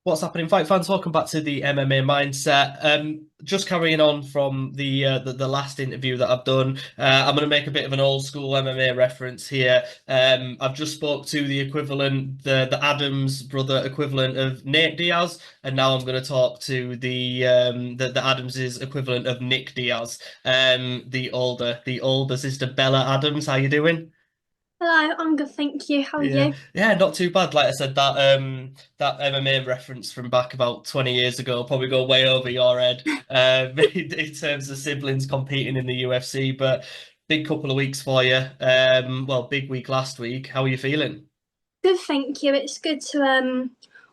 What's happening, fight fans? Welcome back to the MMA Mindset. Just carrying on from the last interview that I've done. I'm going to make a bit of an old school MMA reference here. I've just spoke to the equivalent, the Adams brother equivalent of Nate Diaz, and now I'm going to talk to the Adamses equivalent of Nick Diaz. The older sister Bella Adams. How you doing? Hello, I'm good, thank you. How are Yeah, you? yeah, not too bad. Like I said, that MMA reference from back about 20 years ago probably go way over your head, in terms of siblings competing in the UFC. But big couple of weeks for you. Well, big week last week. How are you feeling? Good, thank you. It's good to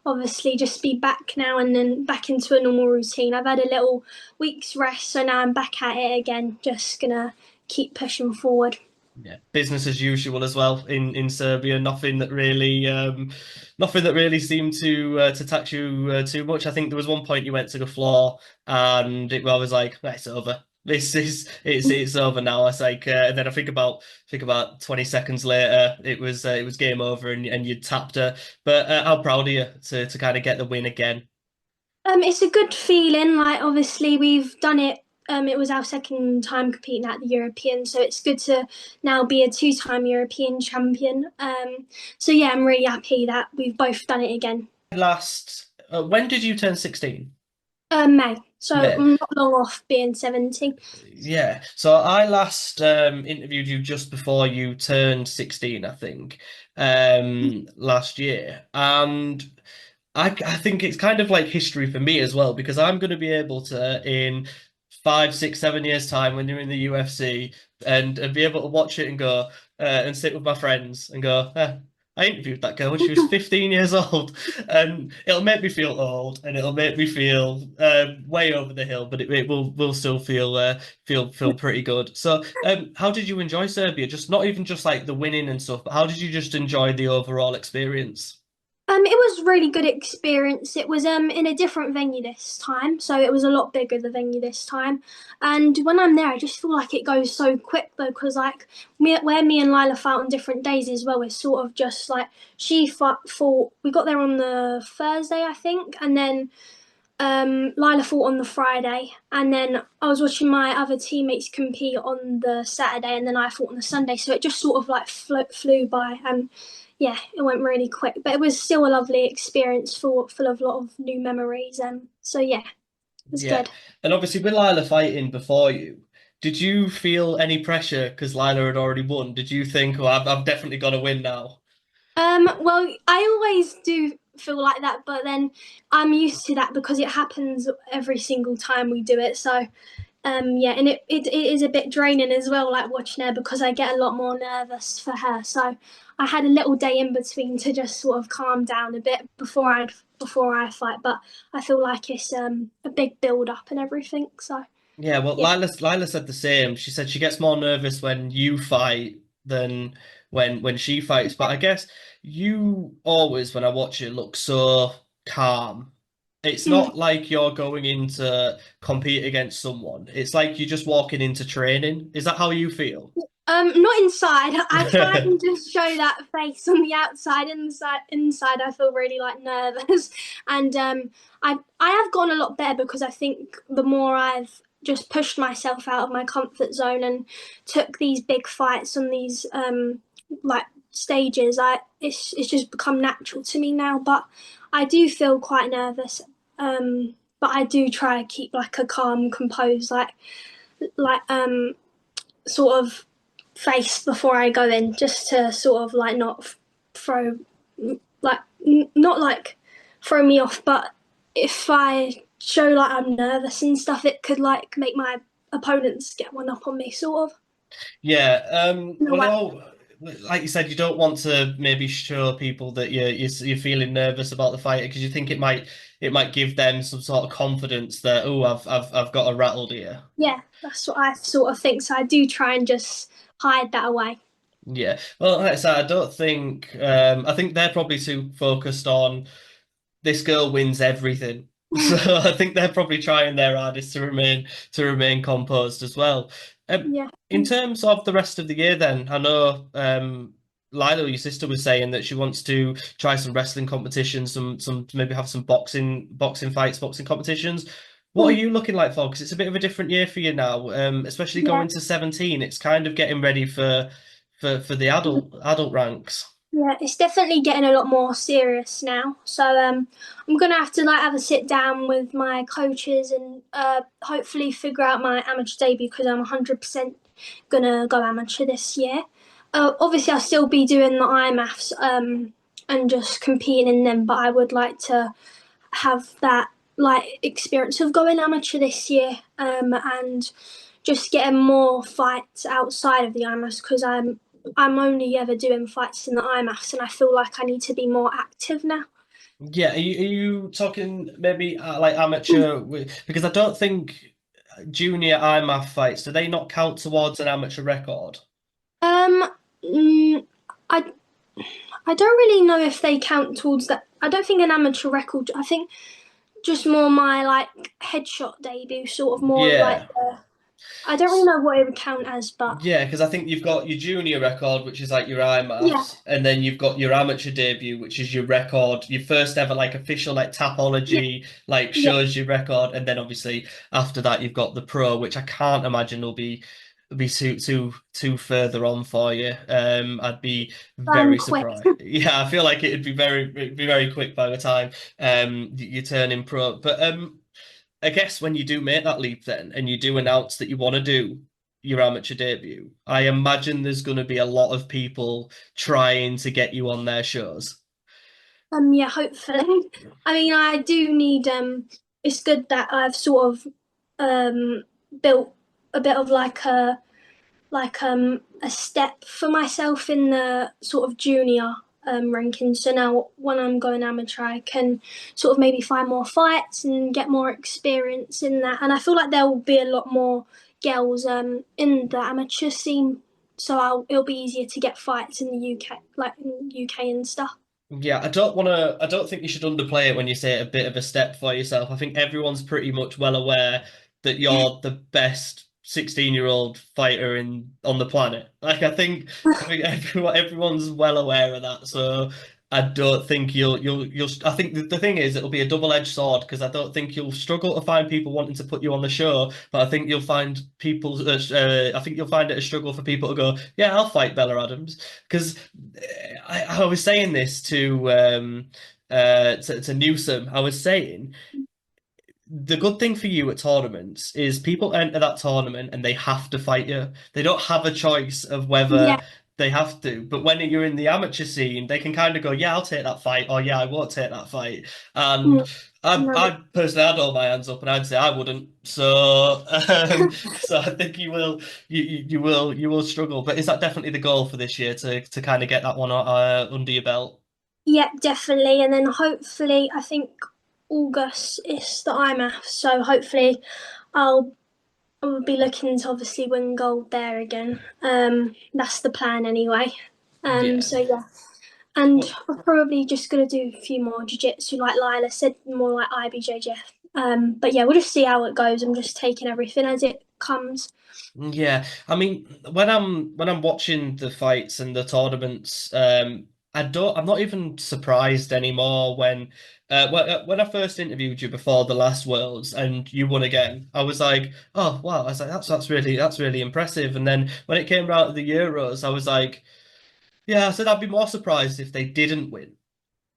obviously just be back now and then back into a normal routine. I've had a little week's rest, so now I'm back at it again. Just gonna keep pushing forward. Yeah, business as usual as well in Serbia. Nothing that really seemed to touch you too much. I think there was one point you went to the floor and it was like, "Right, it's over. It's over now." I was like, and then I think about 20 seconds later, it was game over and you tapped her. But how proud are you to kind of get the win again? It's a good feeling. Like obviously we've done it. It was our second time competing at the European, so it's good to now be a two-time European champion. So yeah, I'm really happy that we've both done it again. When did you turn 16? May, so May. I'm not long off being 70. Yeah. So I last interviewed you just before you turned 16, I think, last year. And I think it's kind of like history for me as well, because I'm going to be able to, in 5, 6, 7 years' time, when you're in the UFC, and be able to watch it and go, and sit with my friends and go, I interviewed that girl when she was 15 years old. And it'll make me feel old and it'll make me feel way over the hill, but it will still feel pretty good. So, how did you enjoy Serbia? Just not even just like the winning and stuff, but how did you just enjoy the overall experience? It was really good experience. It was in a different venue this time, so it was a lot bigger the venue this time. And when I'm there, I just feel like it goes so quick though, because like where me and Lila fought on different days as well. It's sort of just like she fought. We got there on the Thursday, I think, and then Lila fought on the Friday, and then I was watching my other teammates compete on the Saturday, and then I fought on the Sunday. So it just sort of like flew by, and yeah, it went really quick. But it was still a lovely experience, full of a lot of new memories. So yeah, it was Yeah. good. And obviously with Lila fighting before you, did you feel any pressure because Lila had already won? Did you think, oh, I've definitely got to win now? Well, I always do feel like that, but then I'm used to that because it happens every single time we do it. So yeah, and it is a bit draining as well, like watching her because I get a lot more nervous for her. So I had a little day in between to just sort of calm down a bit before I fight. But I feel like it's a big build up and everything. So Yeah, well, yeah, Lila said the same. She said she gets more nervous when you fight than when she fights. But I guess you always, when I watch it, look so calm. It's mm. not like you're going in to compete against someone. It's like you're just walking into training. Is that how you feel? Not inside. I try and just show that face on the outside. Inside, I feel really like nervous, and I have gone a lot better because I think the more I've just pushed myself out of my comfort zone and took these big fights on these like stages, it's just become natural to me now. But I do feel quite nervous. But I do try to keep like a calm, composed, like sort of face before I go in, just to sort of like not throw like not like throw me off, but if I show like I'm nervous and stuff, it could like make my opponents get one up on me, sort of. Yeah, No well, way. no, like you said, you don't want to maybe show people that you're feeling nervous about the fight because you think it might give them some sort of confidence that, oh, I've got a rattled here. Yeah, that's what I sort of think. So I do try and just hide that away. Yeah, well, like I said, I don't think I think they're probably too focused on this girl wins everything. So I think they're probably trying their hardest to remain composed as well. Um, Yeah. in terms of the rest of the year, then I know Lila, your sister, was saying that she wants to try some wrestling competitions, some maybe have some boxing fights, boxing competitions. What are Hmm. you looking like for? Because it's a bit of a different year for you now, especially Yeah. going to 17. It's kind of getting ready for the adult ranks. Yeah, it's definitely getting a lot more serious now. So I'm gonna have to like have a sit down with my coaches and hopefully figure out my amateur debut because I'm 100% gonna go amateur this year. Obviously, I'll still be doing the IMAFs and just competing in them, but I would like to have that like experience of going amateur this year and just getting more fights outside of the IMAFs because I'm only ever doing fights in the IMAFs and I feel like I need to be more active now. Yeah, are you talking maybe like amateur? Because I don't think junior IMAF fights, do they not count towards an amateur record? Um, mm, I I don't really know if they count towards that. I don't think an amateur record. I think just more my like headshot debut, sort of more of like Yeah. I don't really know what it would count as, but Yeah, because I think you've got your junior record, which is like your yeah, IMAFs, and then you've got your amateur debut, which is your record, your first ever like official like yeah, Tapology like yeah, shows your record, and then obviously after that you've got the pro, which I can't imagine will be too further on for you. I'd be I'm very quick. surprised. Yeah, I feel like it'd be very quick by the time you turn in pro. But I guess when you do make that leap then and you do announce that you want to do your amateur debut, I imagine there's going to be a lot of people trying to get you on their shows. Yeah, hopefully. I mean, I do need it's good that I've sort of built a bit of a step for myself in the sort of junior ranking. So now when I'm going amateur, I can sort of maybe find more fights and get more experience in that. And I feel like there will be a lot more girls in the amateur scene, so it'll be easier to get fights in the UK, like in UK and stuff. Yeah, I don't think you should underplay it when you say a bit of a step for yourself. I think everyone's pretty much well aware that you're the best 16-year-old fighter in on the planet. Like I think everyone's well aware of that. So I don't think you'll I think the thing is it'll be a double-edged sword because I don't think you'll struggle to find people wanting to put you on the show, but I think you'll find I think you'll find it a struggle for people to go, yeah, I'll fight Bella Adams because I was saying this to Newsom. I was saying the good thing for you at tournaments is people enter that tournament and they have to fight you. They don't have a choice of Yeah, whether they have to. But when you're in the amateur scene, they can kind of go, "Yeah, I'll take that fight," or "Yeah, I won't take that fight." And mm, I no, personally, I'd hold my hands up and I'd say I wouldn't. So I think you will struggle. But is that definitely the goal for this year to kind of get that one under your belt? yeah, definitely. And then hopefully, I think August is the IMAF, so hopefully, I'll I'll be looking to obviously win gold there again. That's the plan anyway. Yeah. So yeah, and Well, I'm probably just gonna do a few more jiu-jitsu, like Lila said, more like IBJJF. But yeah, we'll just see how it goes. I'm just taking everything as it comes. yeah, I mean, when I'm watching the fights and the tournaments, I'm not even surprised anymore when I first interviewed you before the last Worlds and you won again. I was like, oh wow, I was like, that's really impressive. And then when it came around to the Euros, I was like, yeah, I said I'd be more surprised if they didn't win.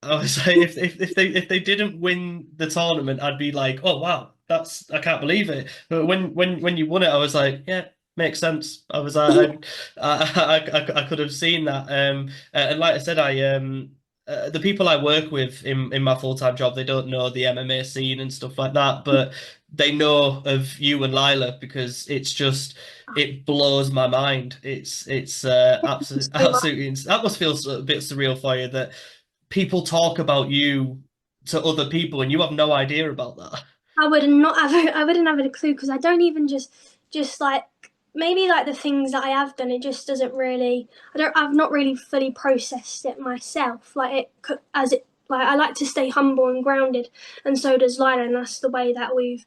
I was like, if they didn't win the tournament, I'd be like, oh wow, I can't believe it. But when you won it, I was like, yeah, makes sense. I was I could have seen that. And like I said, the people I work with in my full-time job, they don't know the MMA scene and stuff like that, but they know of you and Lila because it blows my mind. It's absolutely So much. absolutely that must feel a bit surreal for you that people talk about you to other people and you have no idea about that. I wouldn't have a clue because I don't even just like maybe like the things that I have done. It just doesn't really. I've not really fully processed it myself. Like as it. Like I like to stay humble and grounded, and so does Lila, and that's the way that we've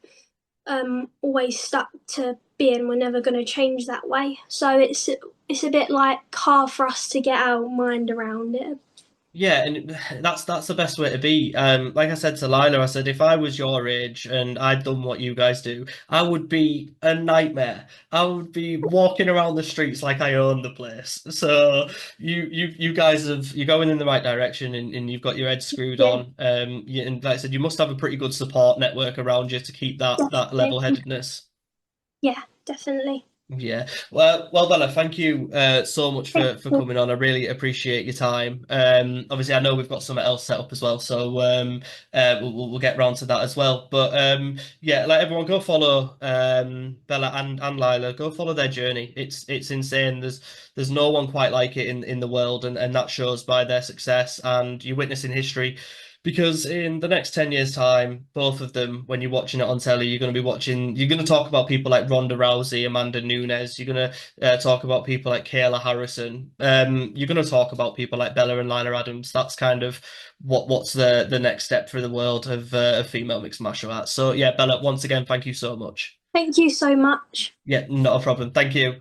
always stuck to be in. We're never going to change that way. So it's a bit like hard for us to get our mind around it. Yeah, and that's the best way to be. Like I said to Lila, I said if I was your age and I'd done what you guys do, I would be a nightmare. I would be walking around the streets like I own the place. So you guys you're going in the right direction, and you've got your head screwed Yeah, on. And like I said, you must have a pretty good support network around you to keep that definitely. level-headedness. Yeah, definitely. Yeah. Well, Bella, thank you so much Thank for you. coming on. I really appreciate your time. Obviously, I know we've got something else set up as well, so we'll get round to that as well. But yeah, let everyone go follow Bella and Lila. Go follow their journey. It's insane. There's no one quite like it in the world, and that shows by their success. And you're witnessing history. Because in the next 10 years' time, both of them, when you're watching it on telly, you're going to talk about people like Ronda Rousey, Amanda Nunes. You're going to talk about people like Kayla Harrison. You're going to talk about people like Bella and Lila Adams. That's kind of what's the next step for the world of female mixed martial arts. So yeah, Bella, once again, thank you so much. Thank you so much. Yeah, not a problem. Thank you.